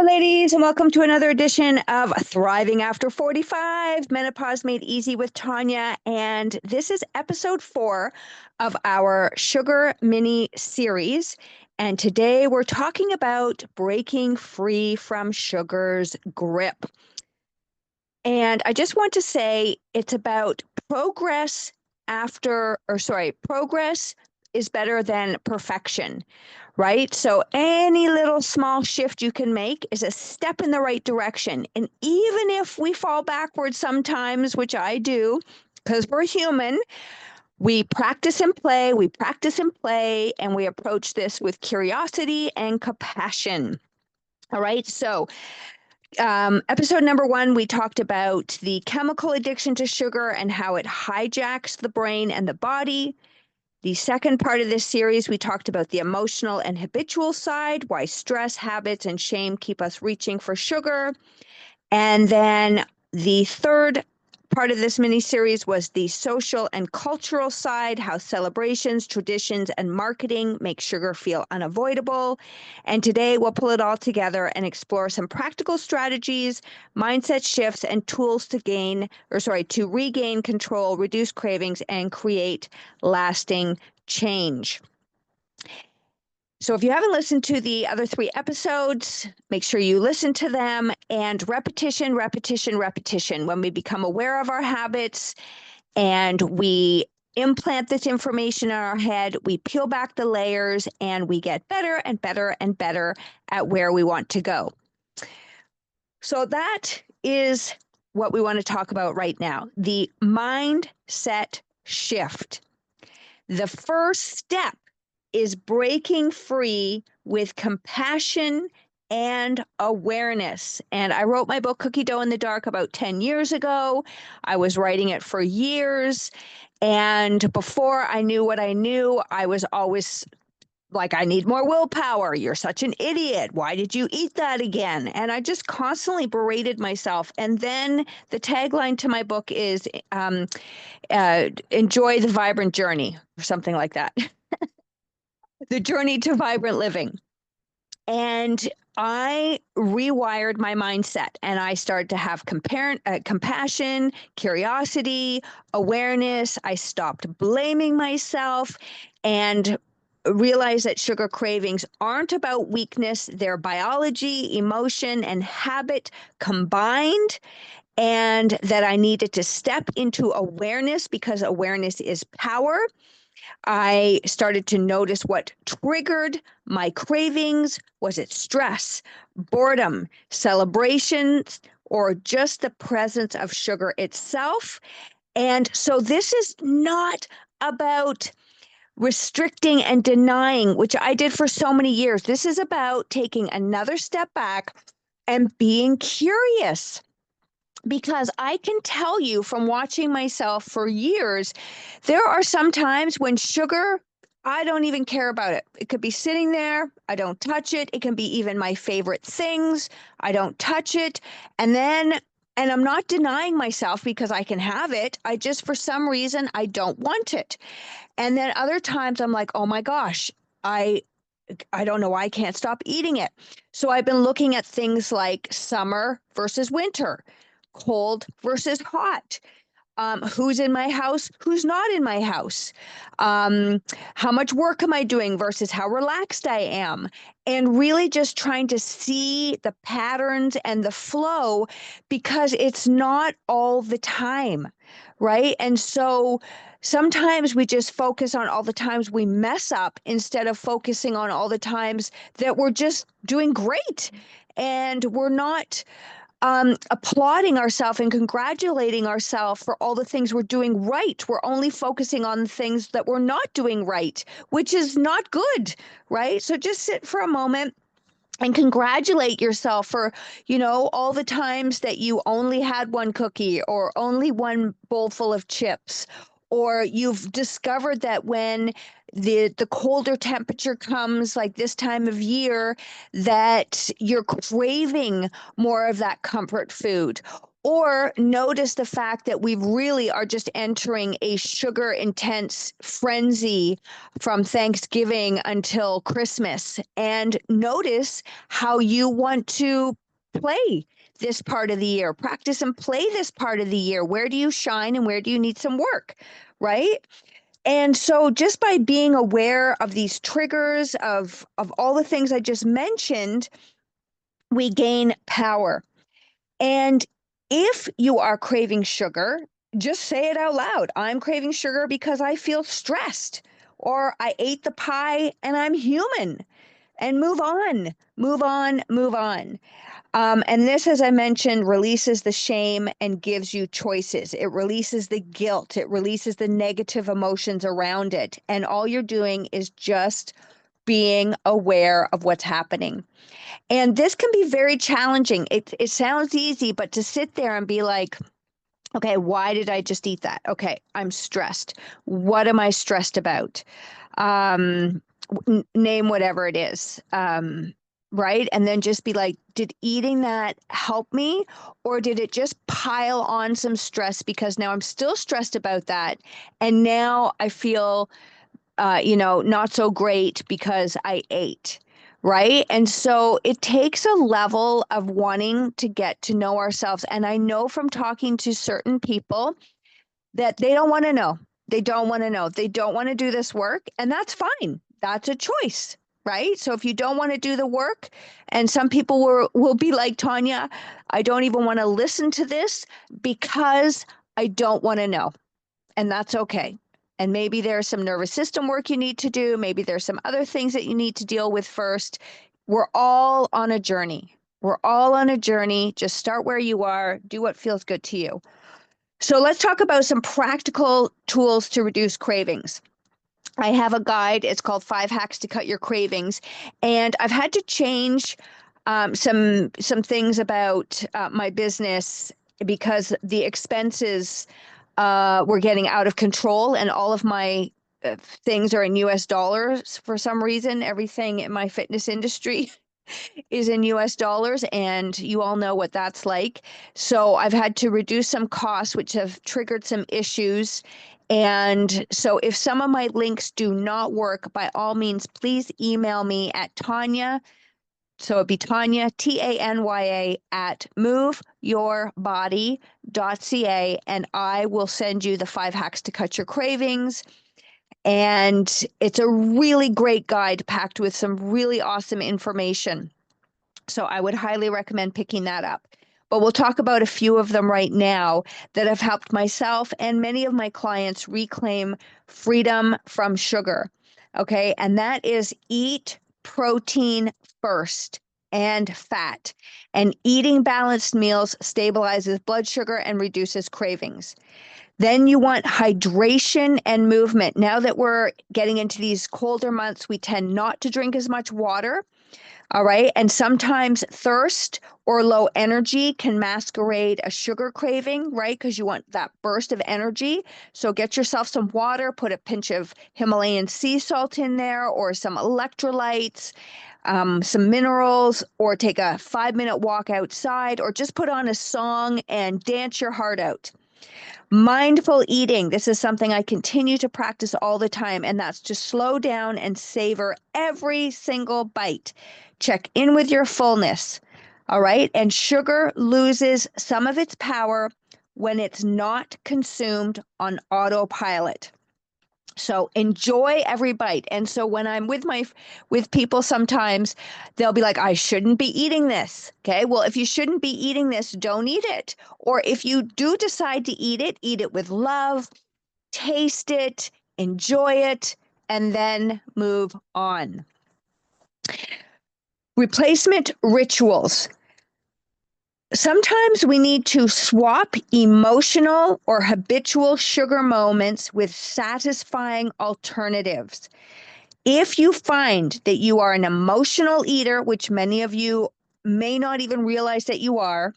ladies, and welcome to another edition of Thriving After 45, Menopause Made Easy with Tanya. And this is episode 4 of our sugar mini series. And today we're talking about breaking free from sugar's grip. And I just want to say it's about progress progress is better than perfection, right? So any little small shift you can make is a step in the right direction. And even if we fall backwards sometimes, which I do, because we're human, we practice and play, and we approach this with curiosity and compassion. All right. So episode number 1, we talked about the chemical addiction to sugar and how it hijacks the brain and the body. The second part of this series, we talked about the emotional and habitual side, why stress, habits, and shame keep us reaching for sugar. And then the third part of this mini series was the social and cultural side, how celebrations, traditions, and marketing make sugar feel unavoidable. And today we'll pull it all together and explore some practical strategies, mindset shifts, and tools to regain control, reduce cravings, and create lasting change. So if you haven't listened to the other 3 episodes, make sure you listen to them. And repetition. When we become aware of our habits and we implant this information in our head, we peel back the layers and we get better and better and better at where we want to go. So that is what we want to talk about right now, the mindset shift. The first step is breaking free with compassion and awareness. And I wrote my book, Cookie Dough in the Dark, about 10 years ago. I was writing it for years. And before I knew what I knew, I was always like, I need more willpower. You're such an idiot. Why did you eat that again? And I just constantly berated myself. And then the tagline to my book is enjoy the vibrant journey, or something like that. The journey to vibrant living. And I rewired my mindset and I started to have compassion, curiosity, awareness. I stopped blaming myself and realized that sugar cravings aren't about weakness. They're biology, emotion, and habit combined. And that I needed to step into awareness because awareness is power. I started to notice what triggered my cravings. Was it stress, boredom, celebrations, or just the presence of sugar itself? And so this is not about restricting and denying, which I did for so many years. This is about taking another step back and being curious. Because I can tell you from watching myself for years, there are some times when sugar, I don't even care about it. It could be sitting there. I don't touch it. It can be even my favorite things. I don't touch it. And I'm not denying myself because I can have it. I just, for some reason, I don't want it. And then other times I'm like, oh my gosh, I don't know why I can't stop eating it. So I've been looking at things like summer versus winter, cold versus hot. Who's in my house, who's not in my house, how much work am I doing versus how relaxed I am, and really just trying to see the patterns and the flow because it's not all the time, right? And so sometimes we just focus on all the times we mess up instead of focusing on all the times that we're just doing great and we're not applauding ourselves and congratulating ourselves for all the things we're doing right. We're only focusing on the things that we're not doing right, which is not good, right? So just sit for a moment and congratulate yourself for, all the times that you only had one cookie or only one bowl full of chips, or you've discovered that when the colder temperature comes, like this time of year, that you're craving more of that comfort food. Or notice the fact that we really are just entering a sugar intense frenzy from Thanksgiving until Christmas. And notice how you want to play this part of the year, practice and play this part of the year. Where do you shine and where do you need some work? Right. And so just by being aware of these triggers of all the things I just mentioned, we gain power. And if you are craving sugar, just say it out loud. I'm craving sugar because I feel stressed, or I ate the pie and I'm human, and move on, move on, move on. And this, as I mentioned, releases the shame and gives you choices. It releases the guilt. It releases the negative emotions around it. And all you're doing is just being aware of what's happening. And this can be very challenging. It sounds easy, but to sit there and be like, okay, why did I just eat that? Okay, I'm stressed. What am I stressed about? Name whatever it is. Right? And then just be like, did eating that help me? Or did it just pile on some stress because now I'm still stressed about that? And now I feel not so great because I ate, right? And so it takes a level of wanting to get to know ourselves. And I know from talking to certain people that they don't want to know. They don't want to know. They don't want to do this work. And that's fine. That's a choice, right? So if you don't want to do the work, and some people will be like, Tanya, I don't even want to listen to this because I don't want to know. And that's okay. And maybe there's some nervous system work you need to do. Maybe there's some other things that you need to deal with first. We're all on a journey. We're all on a journey. Just start where you are, do what feels good to you. So let's talk about some practical tools to reduce cravings. I have a guide. It's called 5 Hacks to Cut Your Cravings. And I've had to change some things about my business because the expenses were getting out of control, and all of my things are in US dollars for some reason. Everything in my fitness industry is in US dollars, and you all know what that's like. So I've had to reduce some costs, which have triggered some issues. And so if some of my links do not work, by all means, please email me at Tanya. So it'd be Tanya, Tanya, at moveyourbody.ca, and I will send you the 5 hacks to cut your cravings. And it's a really great guide packed with some really awesome information. So I would highly recommend picking that up. But we'll talk about a few of them right now that have helped myself and many of my clients reclaim freedom from sugar. Okay. And that is eat protein first and fat. And eating balanced meals stabilizes blood sugar and reduces cravings. Then you want hydration and movement. Now that we're getting into these colder months, we tend not to drink as much water. All right. And sometimes thirst or low energy can masquerade a sugar craving, right? Because you want that burst of energy. So get yourself some water, put a pinch of Himalayan sea salt in there, or some electrolytes, some minerals, or take a 5-minute walk outside, or just put on a song and dance your heart out. Mindful eating. This is something I continue to practice all the time, and that's to slow down and savor every single bite. Check in with your fullness. All right. And sugar loses some of its power when it's not consumed on autopilot. So enjoy every bite. And so when I'm with people, sometimes they'll be like, I shouldn't be eating this. Okay. Well, if you shouldn't be eating this, don't eat it. Or if you do decide to eat it with love, taste it, enjoy it, and then move on. Replacement rituals. Sometimes we need to swap emotional or habitual sugar moments with satisfying alternatives. If you find that you are an emotional eater, which many of you may not even realize that you are,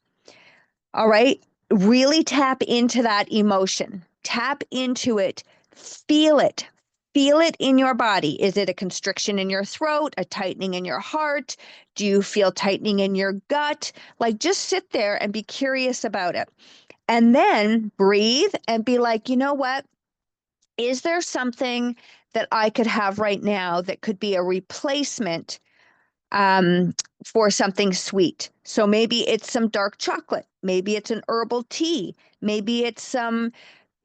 all right, really tap into that emotion. Tap into it. Feel it. feel it in your body. Is it a constriction in your throat, a tightening in your heart? Do you feel tightening in your gut? Like, just sit there and be curious about it. And then breathe and be like, you know what? Is there something that I could have right now that could be a replacement for something sweet? So maybe it's some dark chocolate. Maybe it's an herbal tea. Maybe it's some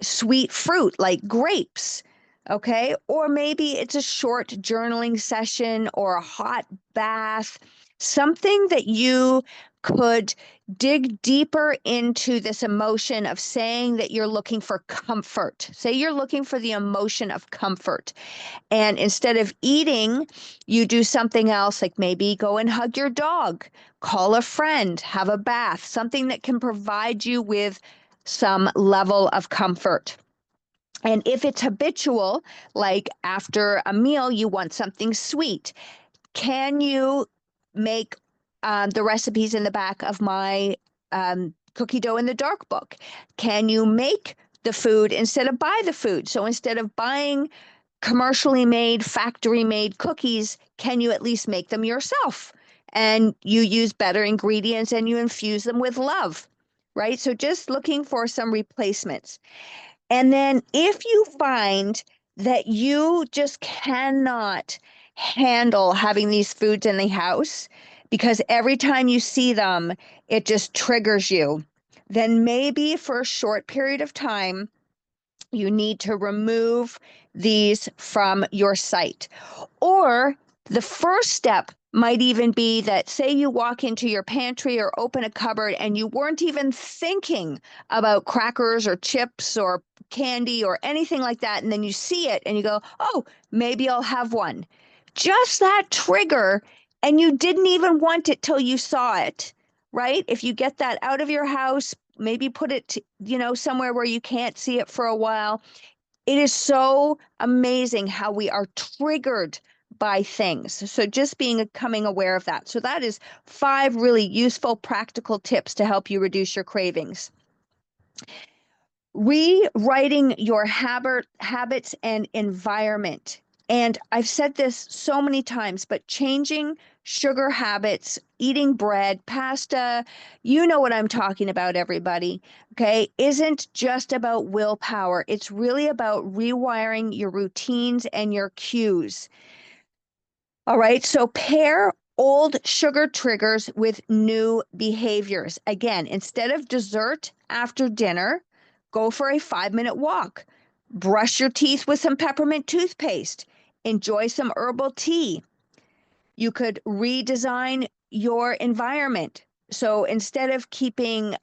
sweet fruit like grapes. Okay. Or maybe it's a short journaling session or a hot bath, something that you could dig deeper into this emotion of saying that you're looking for comfort. Say you're looking for the emotion of comfort. And instead of eating, you do something else, like maybe go and hug your dog, call a friend, have a bath, something that can provide you with some level of comfort. And if it's habitual, like after a meal, you want something sweet, can you make the recipes in the back of my cookie dough in the dark book? Can you make the food instead of buy the food? So instead of buying commercially made, factory made cookies, can you at least make them yourself? And you use better ingredients and you infuse them with love, right? So just looking for some replacements. And then if you find that you just cannot handle having these foods in the house because every time you see them, it just triggers you, then maybe for a short period of time, you need to remove these from your site. Or the first step might even be that, say you walk into your pantry or open a cupboard and you weren't even thinking about crackers or chips or candy or anything like that. And then you see it and you go, oh, maybe I'll have one. Just that trigger, and you didn't even want it till you saw it, right? If you get that out of your house, maybe put it, somewhere where you can't see it for a while. It is so amazing how we are triggered by things. So just becoming aware of that. So that is 5 really useful, practical tips to help you reduce your cravings. Rewriting your habits and environment. And I've said this so many times, but changing sugar habits, eating bread, pasta, you know what I'm talking about, everybody, okay, isn't just about willpower. It's really about rewiring your routines and your cues. All right, so pair old sugar triggers with new behaviors. Again, instead of dessert after dinner, go for a 5-minute walk. Brush your teeth with some peppermint toothpaste. Enjoy some herbal tea. You could redesign your environment. So instead of keeping,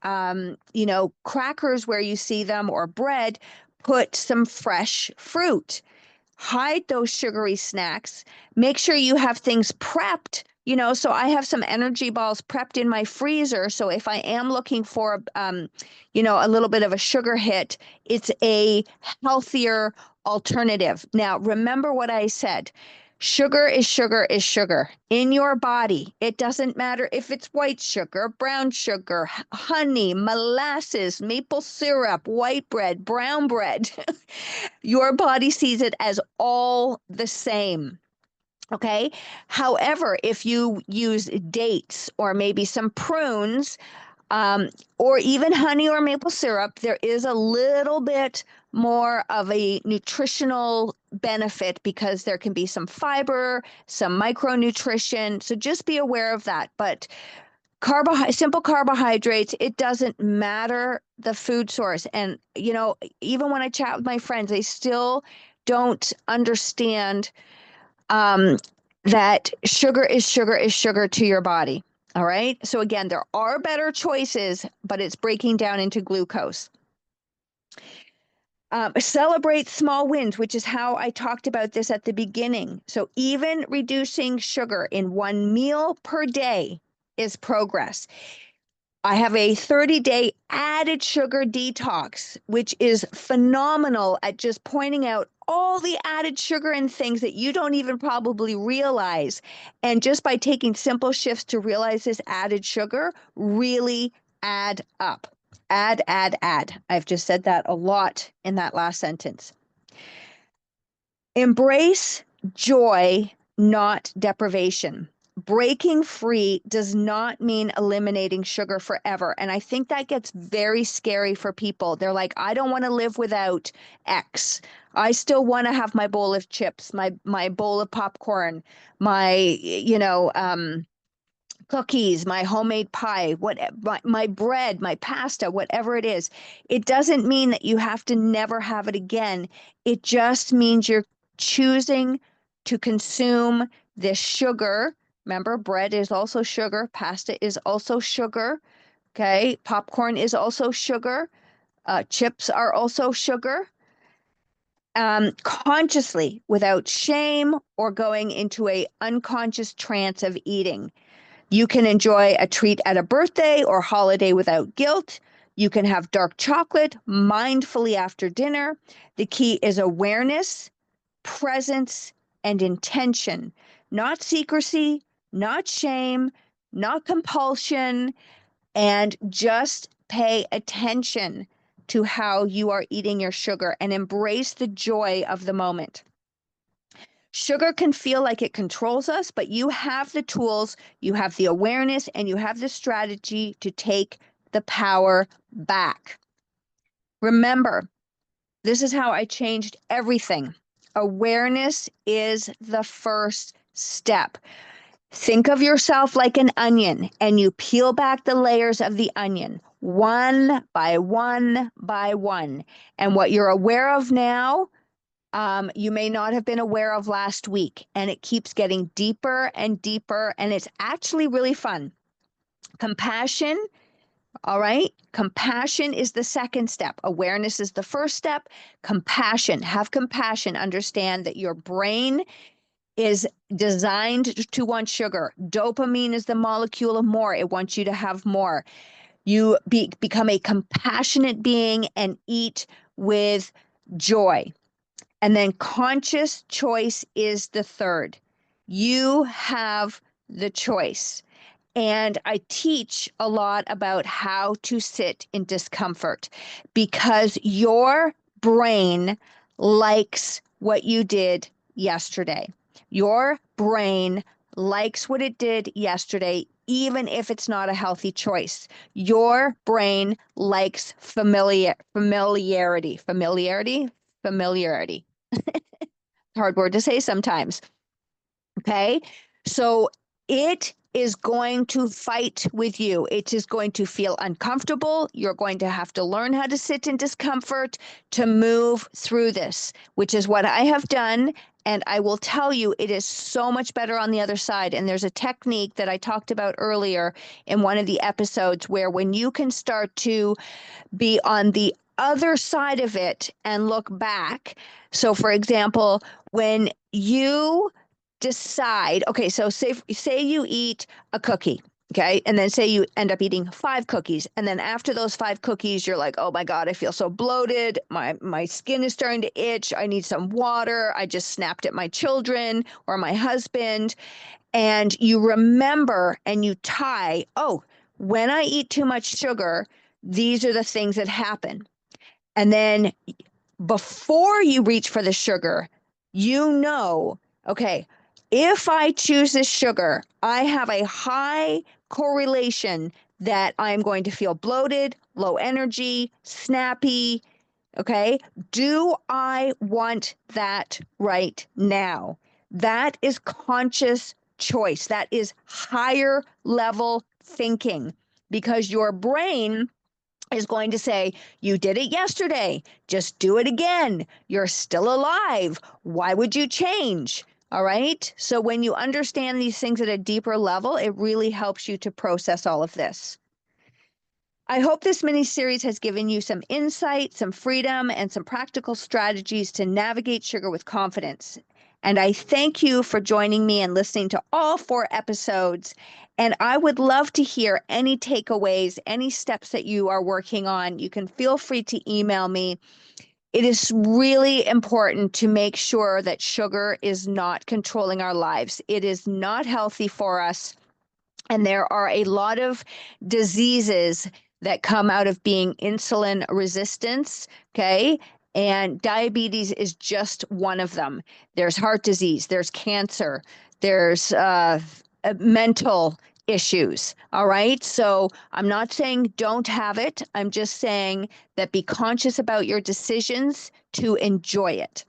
crackers where you see them or bread, put some fresh fruit. Hide those sugary snacks. Make sure you have things prepped. So I have some energy balls prepped in my freezer. So if I am looking for, a little bit of a sugar hit, it's a healthier alternative. Now, remember what I said. Sugar is sugar is sugar in your body. It doesn't matter if it's white sugar, brown sugar, honey, molasses, maple syrup, white bread, brown bread. Your body sees it as all the same. Okay. However, if you use dates or maybe some prunes, or even honey or maple syrup, there is a little bit more of a nutritional benefit because there can be some fiber, some micronutrition. So just be aware of that. But simple carbohydrates, it doesn't matter the food source. And, even when I chat with my friends, they still don't understand that sugar is sugar is sugar to your body. All right. So again, there are better choices, but it's breaking down into glucose. Celebrate small wins, which is how I talked about this at the beginning. So even reducing sugar in 1 meal per day is progress. I have a 30-day added sugar detox, which is phenomenal at just pointing out all the added sugar and things that you don't even probably realize. And just by taking simple shifts to realize this added sugar really add up. Add, add, add. I've just said that a lot in that last sentence. Embrace joy, not deprivation. Breaking free does not mean eliminating sugar forever. And I think that gets very scary for people. They're like, I don't want to live without X. I still want to have my bowl of chips, my bowl of popcorn, my, cookies, my homemade pie, my bread, my pasta, whatever it is. It doesn't mean that you have to never have it again. It just means you're choosing to consume this sugar. Remember, bread is also sugar, pasta is also sugar. Okay, popcorn is also sugar. Chips are also sugar. Consciously, without shame or going into a unconscious trance of eating. You can enjoy a treat at a birthday or holiday without guilt. You can have dark chocolate mindfully after dinner. The key is awareness, presence, and intention, not secrecy, not shame, not compulsion, and just pay attention to how you are eating your sugar and embrace the joy of the moment. Sugar can feel like it controls us, but you have the tools, you have the awareness, and you have the strategy to take the power back. Remember, this is how I changed everything. Awareness is the first step. Think of yourself like an onion, and you peel back the layers of the onion, one by one by one. And what you're aware of now, you may not have been aware of last week, and it keeps getting deeper and deeper, and it's actually really fun. Compassion, all right? Compassion is the second step. Awareness is the first step. Compassion, have compassion. Understand that your brain is designed to want sugar. Dopamine is the molecule of more. It wants you to have more. You become a compassionate being and eat with joy. And then conscious choice is the third. You have the choice. And I teach a lot about how to sit in discomfort because your brain likes what you did yesterday. Your brain likes what it did yesterday, even if it's not a healthy choice. Your brain likes familiarity. Hard word to say sometimes. Okay. So it is going to fight with you. It is going to feel uncomfortable. You're going to have to learn how to sit in discomfort to move through this, which is what I have done. And I will tell you, it is so much better on the other side. And there's a technique that I talked about earlier in one of the episodes where when you can start to be on the other side of it and look back. So, for example, when you decide, okay, so say you eat a cookie, okay, and then say you end up eating 5 cookies, and then after those 5 cookies, you're like, oh my God, I feel so bloated. My skin is starting to itch. I need some water. I just snapped at my children or my husband. And you remember and you tie, oh, when I eat too much sugar, these are the things that happen. And then before you reach for the sugar, you know, okay, if I choose this sugar, I have a high correlation that I'm going to feel bloated, low energy, snappy. Okay. Do I want that right now? That is conscious choice. That is higher level thinking because your brain is going to say, you did it yesterday. Just do it again. You're still alive. Why would you change? All right. So when you understand these things at a deeper level, it really helps you to process all of this. I hope this mini series has given you some insight, some freedom, and some practical strategies to navigate sugar with confidence. And I thank you for joining me and listening to all 4 episodes. And I would love to hear any takeaways, any steps that you are working on. You can feel free to email me. It is really important to make sure that sugar is not controlling our lives. It is not healthy for us. And there are a lot of diseases that come out of being insulin resistance, okay? And diabetes is just one of them. There's heart disease, there's cancer, there's mental issues. All right. So I'm not saying don't have it. I'm just saying that be conscious about your decisions to enjoy it.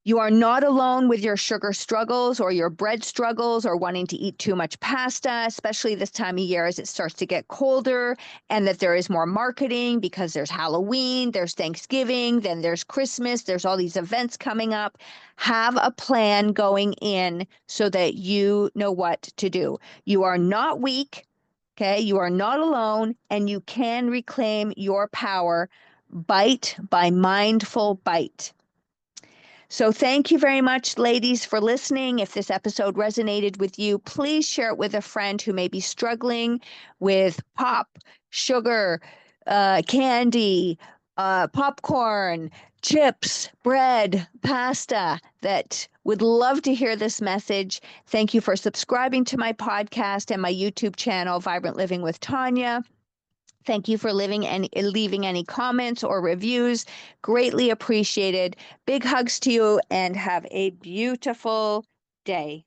You are not alone with your sugar struggles or your bread struggles or wanting to eat too much pasta, especially this time of year as it starts to get colder, and that there is more marketing because there's Halloween, there's Thanksgiving, then there's Christmas, there's all these events coming up. Have a plan going in so that you know what to do. You are not weak, okay? You are not alone, and you can reclaim your power bite by mindful bite. So thank you very much, ladies, for listening. If this episode resonated with you, please share it with a friend who may be struggling with pop, sugar, candy, popcorn, chips, bread, pasta, that would love to hear this message. Thank you for subscribing to my podcast and my YouTube channel, Vibrant Living with Tanya. Thank you for leaving any comments or reviews. Greatly appreciated. Big hugs to you and have a beautiful day.